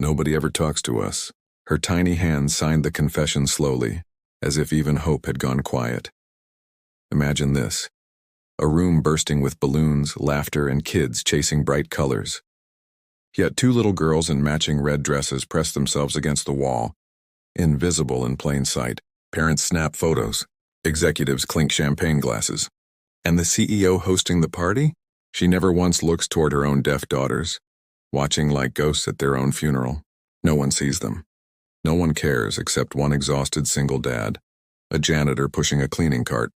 Nobody ever talks to us. Her tiny hand signed the confession slowly, as if even hope had gone quiet. Imagine this. A room bursting with balloons, laughter, and kids chasing bright colors. Yet two little girls in matching red dresses press themselves against the wall, invisible in plain sight. Parents snap photos. Executives clink champagne glasses. And the CEO hosting the party? She never once looks toward her own deaf daughters, watching like ghosts at their own funeral. No one sees them. No one cares except one exhausted single dad, a janitor pushing a cleaning cart.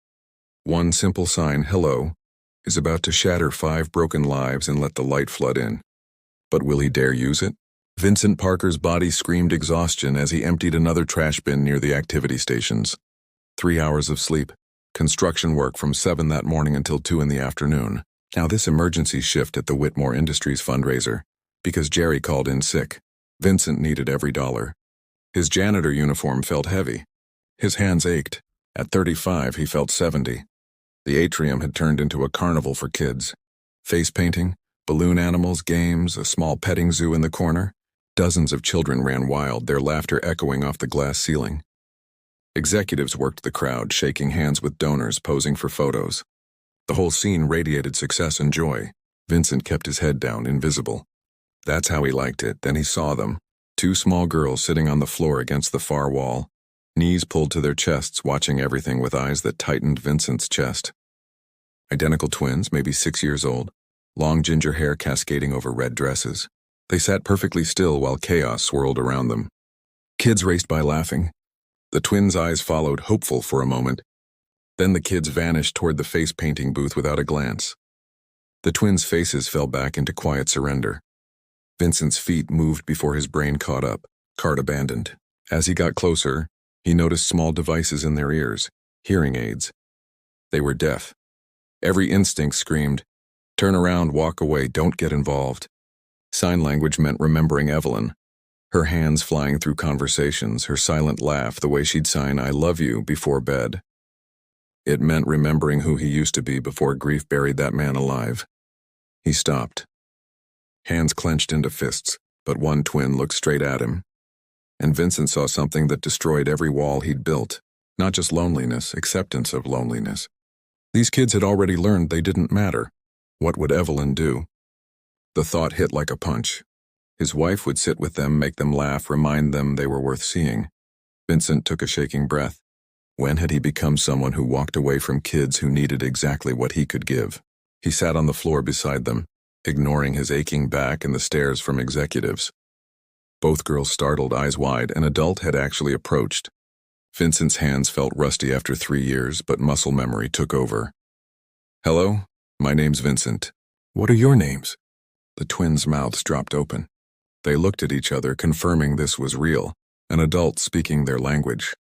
One simple sign, hello, is about to shatter 5 broken lives and let the light flood in. But will he dare use it? Vincent Parker's body screamed exhaustion as he emptied another trash bin near the activity stations. 3 hours of sleep, construction work from 7 that morning until 2 in the afternoon. Now this emergency shift at the Whitmore Industries fundraiser, because Jerry called in sick. Vincent needed every dollar. His janitor uniform felt heavy. His hands ached. At 35, he felt 70. The atrium had turned into a carnival for kids. Face painting, balloon animals, games, a small petting zoo in the corner. Dozens of children ran wild, their laughter echoing off the glass ceiling. Executives worked the crowd, shaking hands with donors, posing for photos. The whole scene radiated success and joy. Vincent kept his head down, invisible. That's how he liked it. Then he saw them. 2 small girls sitting on the floor against the far wall, knees pulled to their chests, watching everything with eyes that tightened Vincent's chest. Identical twins, maybe 6 years old, long ginger hair cascading over red dresses. They sat perfectly still while chaos swirled around them. Kids raced by laughing. The twins' eyes followed, hopeful for a moment. Then the kids vanished toward the face-painting booth without a glance. The twins' faces fell back into quiet surrender. Vincent's feet moved before his brain caught up, cart abandoned. As he got closer, he noticed small devices in their ears, hearing aids. They were deaf. Every instinct screamed, turn around, walk away, don't get involved. Sign language meant remembering Evelyn. Her hands flying through conversations, her silent laugh, the way she'd sign I love you before bed. It meant remembering who he used to be before grief buried that man alive. He stopped. Hands clenched into fists, but one twin looked straight at him. And Vincent saw something that destroyed every wall he'd built. Not just loneliness, acceptance of loneliness. These kids had already learned they didn't matter. What would Evelyn do? The thought hit like a punch. His wife would sit with them, make them laugh, remind them they were worth seeing. Vincent took a shaking breath. When had he become someone who walked away from kids who needed exactly what he could give? He sat on the floor beside them, ignoring his aching back and the stares from executives. Both girls startled, eyes wide. An adult had actually approached. Vincent's hands felt rusty after 3 years, but muscle memory took over. Hello, my name's Vincent. What are your names? The twins' mouths dropped open. They looked at each other, confirming this was real, an adult speaking their language.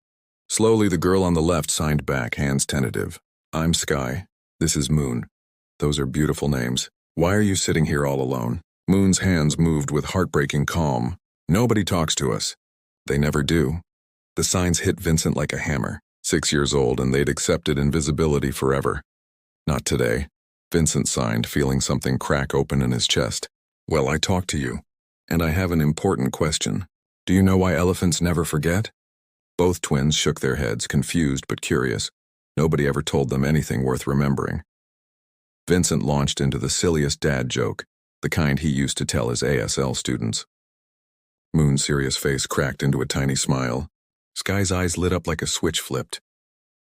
Slowly, the girl on the left signed back, hands tentative. I'm Sky. This is Moon. Those are beautiful names. Why are you sitting here all alone? Moon's hands moved with heartbreaking calm. Nobody talks to us. They never do. The signs hit Vincent like a hammer. 6 years old, and they'd accepted invisibility forever. Not today. Vincent signed, feeling something crack open in his chest. Well, I talked to you. And I have an important question. Do you know why elephants never forget? Both twins shook their heads, confused but curious. Nobody ever told them anything worth remembering. Vincent launched into the silliest dad joke, the kind he used to tell his ASL students. Moon's serious face cracked into a tiny smile. Sky's eyes lit up like a switch flipped.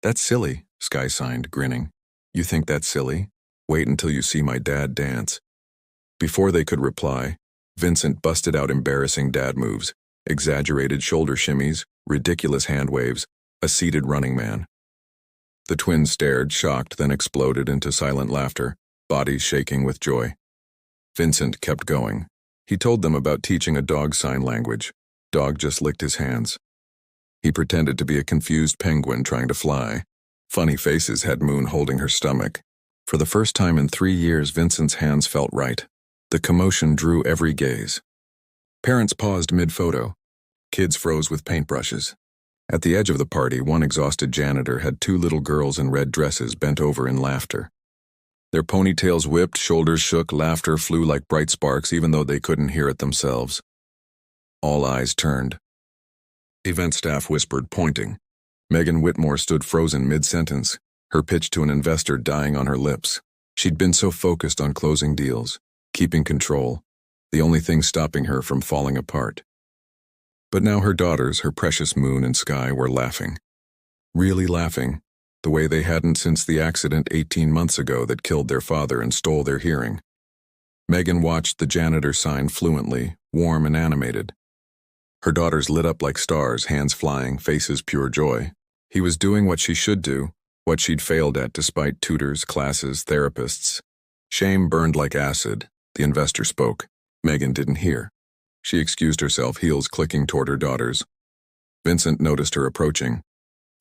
That's silly, Sky signed, grinning. You think that's silly? Wait until you see my dad dance. Before they could reply, Vincent busted out embarrassing dad moves, exaggerated shoulder shimmies, ridiculous hand waves, a seated running man. The twins stared, shocked, then exploded into silent laughter, bodies shaking with joy. Vincent kept going. He told them about teaching a dog sign language. Dog just licked his hands. He pretended to be a confused penguin trying to fly. Funny faces had Moon holding her stomach. For the first time in 3 years, Vincent's hands felt right. The commotion drew every gaze. Parents paused mid-photo. Kids froze with paintbrushes. At the edge of the party, one exhausted janitor had 2 little girls in red dresses bent over in laughter. Their ponytails whipped, shoulders shook, laughter flew like bright sparks even though they couldn't hear it themselves. All eyes turned. Event staff whispered, pointing. Megan Whitmore stood frozen mid-sentence, her pitch to an investor dying on her lips. She'd been so focused on closing deals, keeping control, the only thing stopping her from falling apart. But now her daughters, her precious Moon and Sky, were laughing. Really laughing, the way they hadn't since the accident 18 months ago that killed their father and stole their hearing. Megan watched the janitor sign fluently, warm and animated. Her daughters lit up like stars, hands flying, faces pure joy. He was doing what she should do, what she'd failed at despite tutors, classes, therapists. Shame burned like acid. The investor spoke. Megan didn't hear. She excused herself, heels clicking toward her daughters. Vincent noticed her approaching.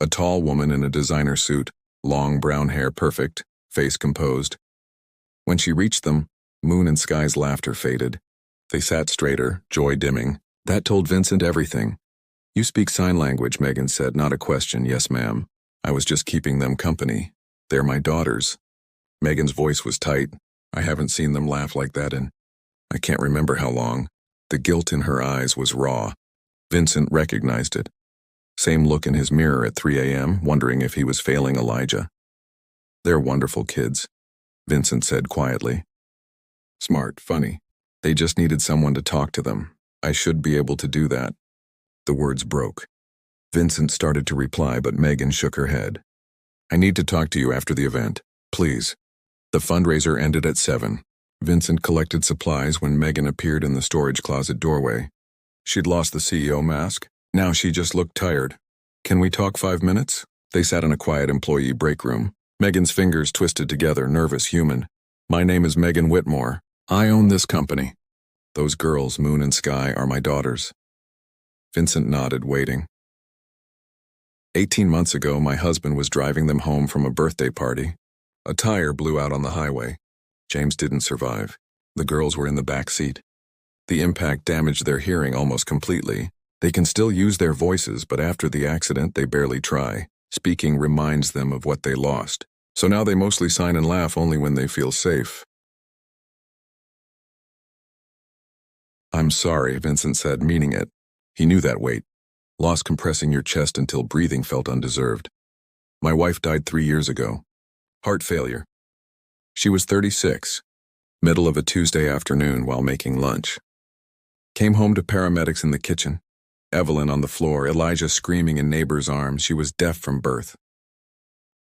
A tall woman in a designer suit, long brown hair perfect, face composed. When she reached them, Moon and Sky's laughter faded. They sat straighter, joy dimming. That told Vincent everything. "You speak sign language," Megan said, not a question. "Yes, ma'am. I was just keeping them company. They're my daughters." Megan's voice was tight. "I haven't seen them laugh like that in I can't remember how long." The guilt in her eyes was raw. Vincent recognized it. Same look in his mirror at 3 a.m., wondering if he was failing Elijah. "They're wonderful kids," Vincent said quietly. "Smart, funny. They just needed someone to talk to them. I should be able to do that." The words broke. Vincent started to reply, but Megan shook her head. "I need to talk to you after the event, please." The fundraiser ended at 7. Vincent collected supplies when Megan appeared in the storage closet doorway. She'd lost the CEO mask. Now she just looked tired. "Can we talk 5 minutes?" They sat in a quiet employee break room. Megan's fingers twisted together, nervous, human. "My name is Megan Whitmore. I own this company. Those girls, Moon and Sky, are my daughters." Vincent nodded, waiting. 18 months ago, my husband was driving them home from a birthday party. A tire blew out on the highway. James didn't survive. The girls were in the back seat. The impact damaged their hearing almost completely. They can still use their voices, but after the accident, they barely try. Speaking reminds them of what they lost. So now they mostly sign and laugh only when they feel safe. "I'm sorry," Vincent said, meaning it. He knew that weight. Loss compressing your chest until breathing felt undeserved. "My wife died 3 years ago. Heart failure." She was 36, middle of a Tuesday afternoon while making lunch. Came home to paramedics in the kitchen. Evelyn on the floor, Elijah screaming in neighbor's arms. She was deaf from birth.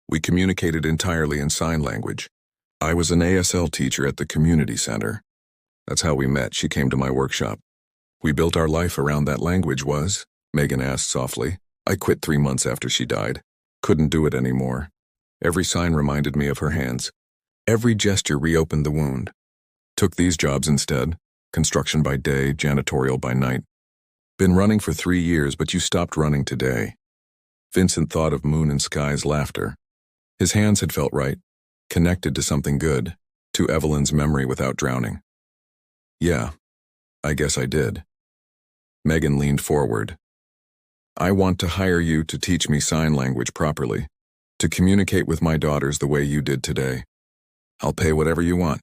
We communicated entirely in sign language. I was an ASL teacher at the community center. That's how we met. She came to my workshop. "We built our life around that language Megan asked softly. "I quit 3 months after she died. Couldn't do it anymore. Every sign reminded me of her hands. Every gesture reopened the wound. Took these jobs instead. Construction by day, janitorial by night. Been running for 3 years, but you stopped running today." Vincent thought of Moon and Sky's laughter. His hands had felt right, connected to something good, to Evelyn's memory without drowning. "Yeah, I guess I did." Megan leaned forward. "I want to hire you to teach me sign language properly, to communicate with my daughters the way you did today. I'll pay whatever you want."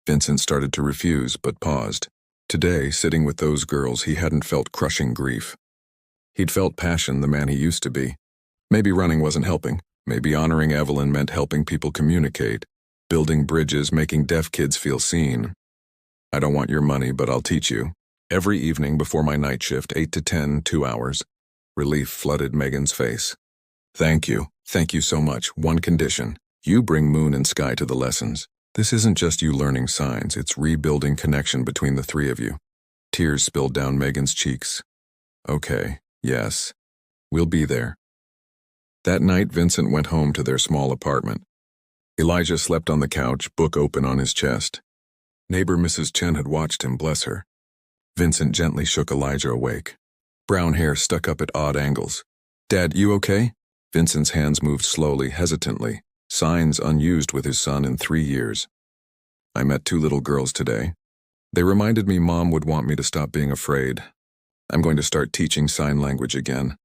Vincent started to refuse, but paused. Today, sitting with those girls, he hadn't felt crushing grief. He'd felt passion, the man he used to be. Maybe running wasn't helping. Maybe honoring Evelyn meant helping people communicate, building bridges, making deaf kids feel seen. "I don't want your money, but I'll teach you. Every evening before my night shift, 8 to 10, 2 hours. Relief flooded Megan's face. Thank you so much. One condition. You bring Moon and Sky to the lessons. This isn't just you learning signs, it's rebuilding connection between the 3 of you." Tears spilled down Megan's cheeks. "Okay, yes. We'll be there." That night, Vincent went home to their small apartment. Elijah slept on the couch, book open on his chest. Neighbor Mrs. Chen had watched him, bless her. Vincent gently shook Elijah awake. Brown hair stuck up at odd angles. "Dad, you okay?" Vincent's hands moved slowly, hesitantly. Signs unused with his son in 3 years. "I met 2 little girls today. They reminded me Mom would want me to stop being afraid. I'm going to start teaching sign language again."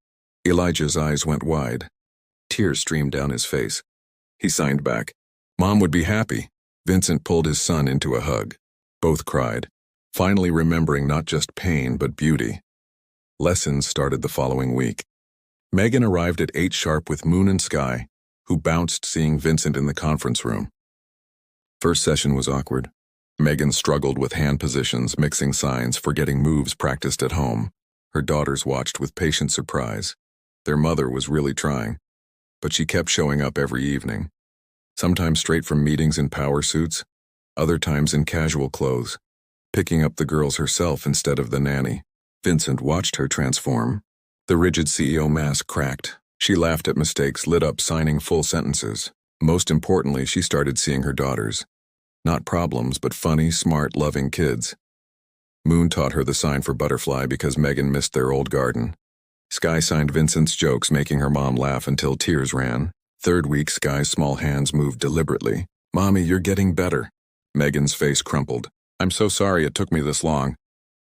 Elijah's eyes went wide. Tears streamed down his face. He signed back. "Mom would be happy." Vincent pulled his son into a hug. Both cried. finally remembering not just pain but beauty. Lessons started the following week. Megan arrived at 8 sharp with Moon and Sky, who bounced seeing Vincent in the conference room. First session was awkward. Megan struggled with hand positions, mixing signs, forgetting moves practiced at home. Her daughters watched with patient surprise. Their mother was really trying, but she kept showing up every evening. Sometimes straight from meetings in power suits, other times in casual clothes, picking up the girls herself instead of the nanny. Vincent watched her transform. The rigid CEO mask cracked. She laughed at mistakes, lit up signing full sentences. Most importantly, she started seeing her daughters. Not problems, but funny, smart, loving kids. Moon taught her the sign for butterfly because Megan missed their old garden. Sky signed Vincent's jokes, making her mom laugh until tears ran. Third week, Sky's small hands moved deliberately. "Mommy, you're getting better." Megan's face crumpled. "I'm so sorry it took me this long."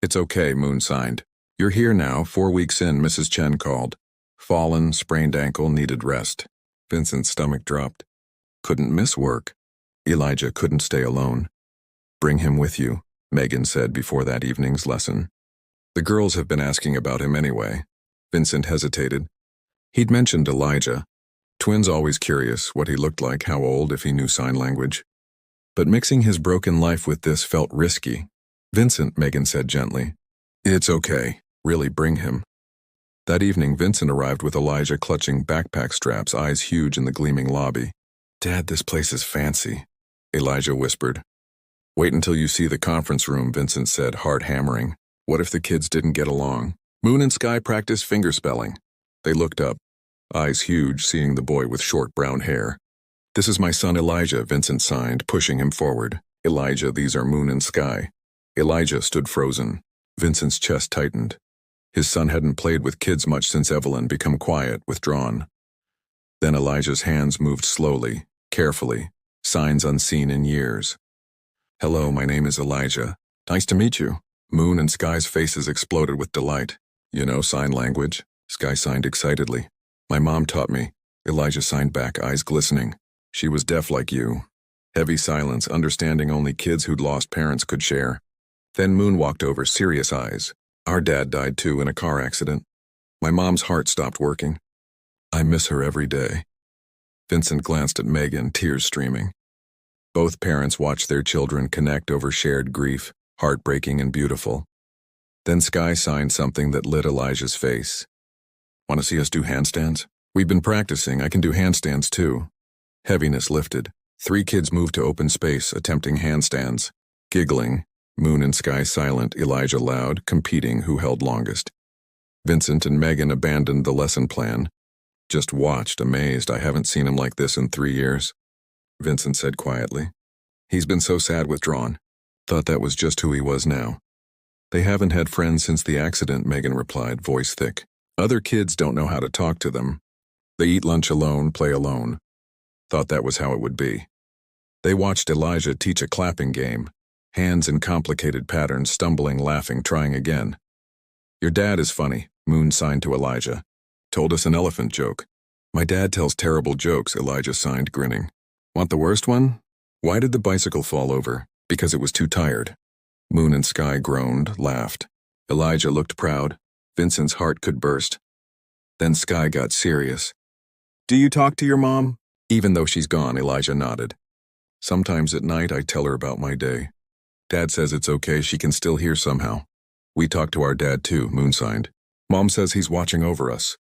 "It's okay," Moon signed. "You're here now." 4 weeks in, Mrs. Chen called. Fallen, sprained ankle, needed rest. Vincent's stomach dropped. Couldn't miss work. Elijah couldn't stay alone. "Bring him with you," Megan said before that evening's lesson. "The girls have been asking about him anyway." Vincent hesitated. He'd mentioned Elijah. Twins always curious what he looked like, how old, if he knew sign language. But mixing his broken life with this felt risky. "Vincent," Megan said gently. "It's okay. Really, bring him." That evening, Vincent arrived with Elijah clutching backpack straps, eyes huge in the gleaming lobby. "Dad, this place is fancy," Elijah whispered. "Wait until you see the conference room," Vincent said, heart hammering. What if the kids didn't get along? Moon and Sky practiced finger spelling. They looked up, eyes huge, seeing the boy with short brown hair. "This is my son Elijah," Vincent signed, pushing him forward. "Elijah, these are Moon and Sky." Elijah stood frozen. Vincent's chest tightened. His son hadn't played with kids much since Evelyn become quiet, withdrawn. Then Elijah's hands moved slowly, carefully, signs unseen in years. "Hello, my name is Elijah. Nice to meet you." Moon and Sky's faces exploded with delight. "You know sign language?" Sky signed excitedly. "My mom taught me." Elijah signed back, eyes glistening. "She was deaf like you." Heavy silence, understanding only kids who'd lost parents could share. Then Moon walked over, serious eyes. "Our dad died too in a car accident. My mom's heart stopped working. I miss her every day." Vincent glanced at Megan, tears streaming. Both parents watched their children connect over shared grief, heartbreaking and beautiful. Then Sky signed something that lit Elijah's face. "Want to see us do handstands?" "We've been practicing. I can do handstands too." Heaviness lifted. 3 kids moved to open space, attempting handstands. Giggling, Moon and Sky silent, Elijah loud, competing who held longest. Vincent and Megan abandoned the lesson plan. Just watched, amazed. "I haven't seen him like this in 3 years." Vincent said quietly. "He's been so sad, withdrawn. Thought that was just who he was now." "They haven't had friends since the accident," Megan replied, voice thick. "Other kids don't know how to talk to them. They eat lunch alone, play alone." Thought that was how it would be. They watched Elijah teach a clapping game. Hands in complicated patterns, stumbling, laughing, trying again. "Your dad is funny," Moon signed to Elijah. "Told us an elephant joke." "My dad tells terrible jokes," Elijah signed, grinning. "Want the worst one?" "Why did the bicycle fall over?" "Because it was too tired." Moon and Sky groaned, laughed. Elijah looked proud. Vincent's heart could burst. Then Sky got serious. "Do you talk to your mom?" "Even though she's gone," Elijah nodded. "Sometimes at night I tell her about my day. Dad says it's okay, she can still hear somehow." "We talk to our dad too," Moon signed. "Mom says he's watching over us.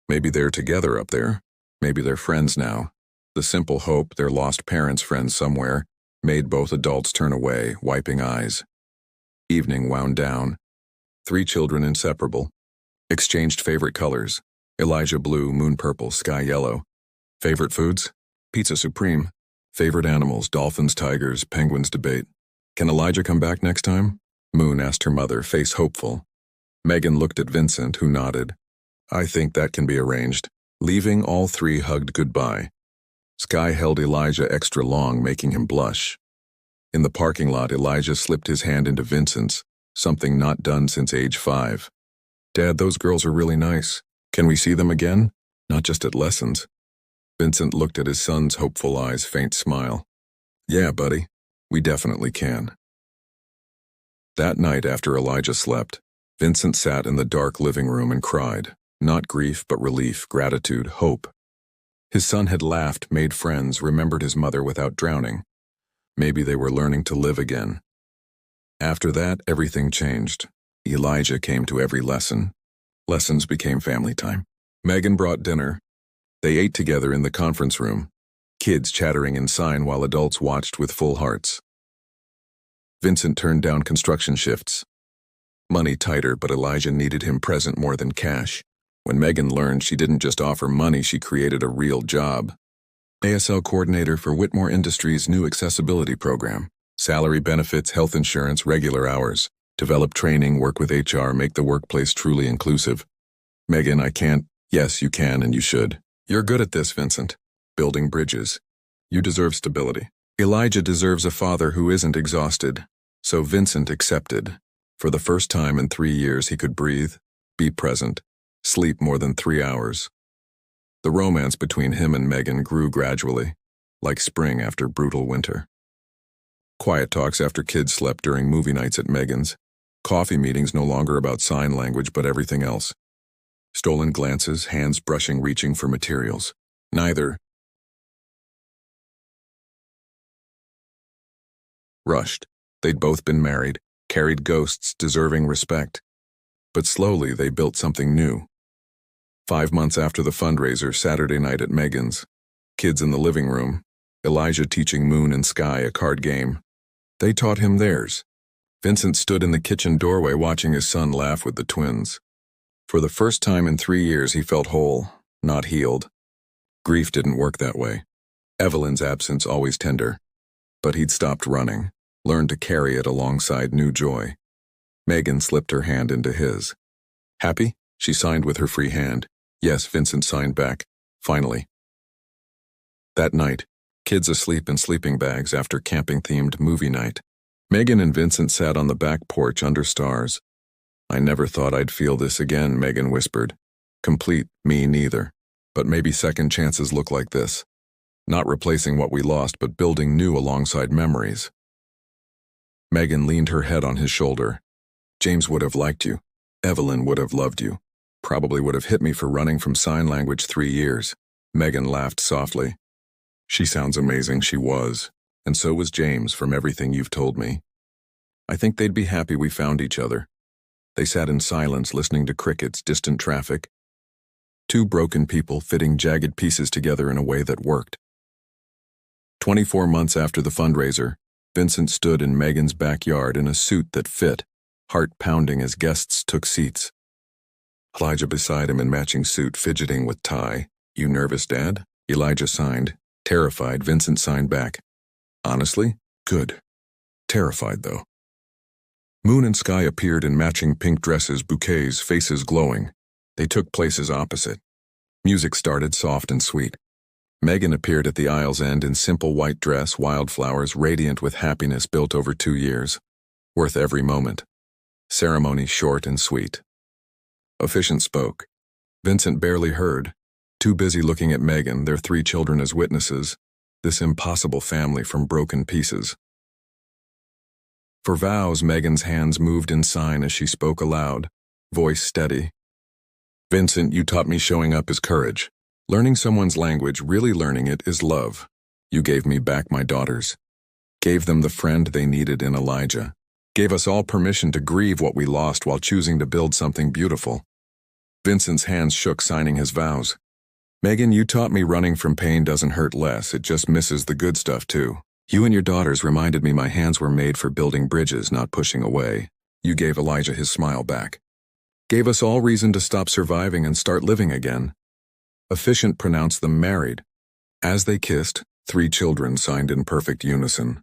Maybe they're together up there. Maybe they're friends now." The simple hope their lost parents' friends somewhere made both adults turn away, wiping eyes. Evening wound down. 3 children inseparable. Exchanged favorite colors. Elijah blue, Moon purple, Sky yellow. Favorite foods? Pizza supreme. Favorite animals? Dolphins, tigers, penguins debate. "Can Elijah come back next time?" Moon asked her mother, face hopeful. Megan looked at Vincent, who nodded. "I think that can be arranged." Leaving, all 3 hugged goodbye. Sky held Elijah extra long, making him blush. In the parking lot, Elijah slipped his hand into Vincent's, something not done since age 5. "Dad, those girls are really nice. Can we see them again? Not just at lessons." Vincent looked at his son's hopeful eyes, faint smile. "Yeah, buddy, we definitely can." That night after Elijah slept, Vincent sat in the dark living room and cried. Not grief, but relief, gratitude, hope. His son had laughed, made friends, remembered his mother without drowning. Maybe they were learning to live again. After that, everything changed. Elijah came to every lesson. Lessons became family time. Megan brought dinner. They ate together in the conference room, kids chattering in sign while adults watched with full hearts. Vincent turned down construction shifts. Money tighter, but Elijah needed him present more than cash. When Megan learned, she didn't just offer money, she created a real job. ASL coordinator for Whitmore Industries' new accessibility program. Salary, benefits, health insurance, regular hours. Develop training, work with HR, make the workplace truly inclusive. Megan, I can't. Yes, you can and you should. You're good at this, Vincent. Building bridges. You deserve stability. Elijah deserves a father who isn't exhausted. So Vincent accepted. For the first time in 3 years, he could breathe, be present, sleep more than 3 hours. The romance between him and Megan grew gradually, like spring after brutal winter. Quiet talks after kids slept during movie nights at Megan's. Coffee meetings no longer about sign language but everything else. Stolen glances, hands brushing, reaching for materials. Neither rushed. They'd both been married, carried ghosts deserving respect. But slowly they built something new. 5 months after the fundraiser, Saturday night at Megan's. Kids in the living room. Elijah teaching Moon and Sky a card game. They taught him theirs. Vincent stood in the kitchen doorway watching his son laugh with the twins. For the first time in 3 years, he felt whole, not healed. Grief didn't work that way. Evelyn's absence always tender. But he'd stopped running, learned to carry it alongside new joy. Megan slipped her hand into his. Happy? She signed with her free hand. Yes, Vincent signed back. Finally. That night, kids asleep in sleeping bags after camping-themed movie night. Megan and Vincent sat on the back porch under stars. I never thought I'd feel this again, Megan whispered. Complete, me neither. But maybe second chances look like this. Not replacing what we lost, but building new alongside memories. Megan leaned her head on his shoulder. James would have liked you. Evelyn would have loved you. Probably would have hit me for running from sign language 3 years. Megan laughed softly. She sounds amazing, she was. And so was James, from everything you've told me. I think they'd be happy we found each other. They sat in silence, listening to crickets, distant traffic. Two broken people fitting jagged pieces together in a way that worked. 24 months after the fundraiser, Vincent stood in Megan's backyard in a suit that fit, heart pounding as guests took seats. Elijah beside him in matching suit, fidgeting with tie. You nervous, Dad? Elijah signed. Terrified, Vincent signed back. Honestly? Good. Terrified, though. Moon and Sky appeared in matching pink dresses, bouquets, faces glowing. They took places opposite. Music started soft and sweet. Megan appeared at the aisle's end in simple white dress, wildflowers, radiant with happiness built over 2 years. Worth every moment. Ceremony short and sweet. Officiant spoke. Vincent barely heard. Too busy looking at Megan, their 3 children as witnesses. This impossible family from broken pieces. For vows, Megan's hands moved in sign as she spoke aloud, voice steady. Vincent, you taught me showing up is courage. Learning someone's language, really learning it, is love. You gave me back my daughters. Gave them the friend they needed in Elijah. Gave us all permission to grieve what we lost while choosing to build something beautiful. Vincent's hands shook, signing his vows. Megan, you taught me running from pain doesn't hurt less, it just misses the good stuff too. You and your daughters reminded me my hands were made for building bridges, not pushing away. You gave Elijah his smile back. Gave us all reason to stop surviving and start living again. Officiant pronounced them married. As they kissed, 3 children signed in perfect unison.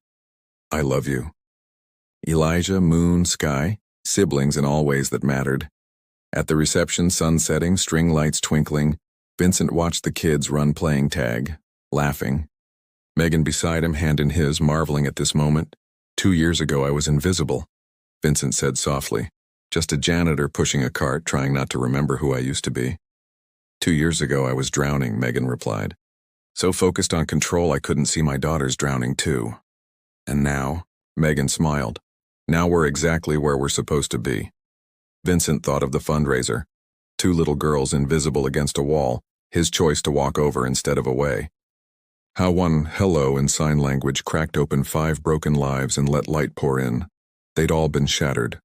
I love you. Elijah, Moon, Sky, siblings in all ways that mattered. At the reception, sun setting, string lights twinkling, Vincent watched the kids run playing tag, laughing. Megan beside him, hand in his, marveling at this moment. 2 years ago I was invisible, Vincent said softly. Just a janitor pushing a cart, trying not to remember who I used to be. 2 years ago I was drowning, Megan replied. So focused on control I couldn't see my daughters drowning too. And now, Megan smiled. Now we're exactly where we're supposed to be. Vincent thought of the fundraiser. 2 little girls invisible against a wall, his choice to walk over instead of away. How one hello in sign language cracked open 5 broken lives and let light pour in. They'd all been shattered,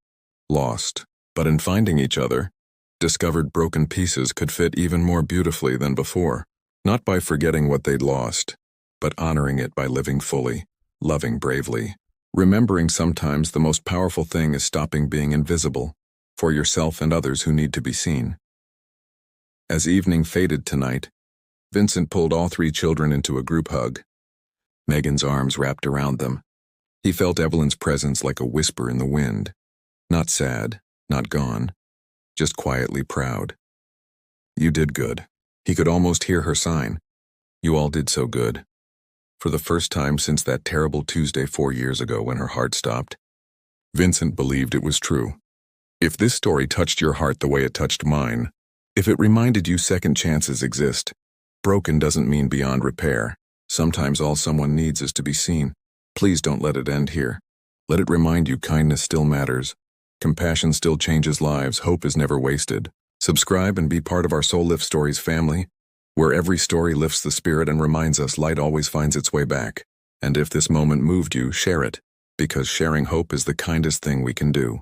lost, but in finding each other, discovered broken pieces could fit even more beautifully than before, not by forgetting what they'd lost, but honoring it by living fully, loving bravely, remembering sometimes the most powerful thing is stopping being invisible, for yourself and others who need to be seen. As evening faded tonight, Vincent pulled all 3 children into a group hug. Megan's arms wrapped around them. He felt Evelyn's presence like a whisper in the wind. Not sad, not gone, just quietly proud. You did good. He could almost hear her sign. You all did so good. For the first time since that terrible Tuesday 4 years ago when her heart stopped, Vincent believed it was true. If this story touched your heart the way it touched mine, if it reminded you second chances exist, broken doesn't mean beyond repair. Sometimes all someone needs is to be seen. Please don't let it end here. Let it remind you kindness still matters. Compassion still changes lives. Hope is never wasted. Subscribe and be part of our Soul Lift Stories family, where every story lifts the spirit and reminds us light always finds its way back. And if this moment moved you, share it, because sharing hope is the kindest thing we can do.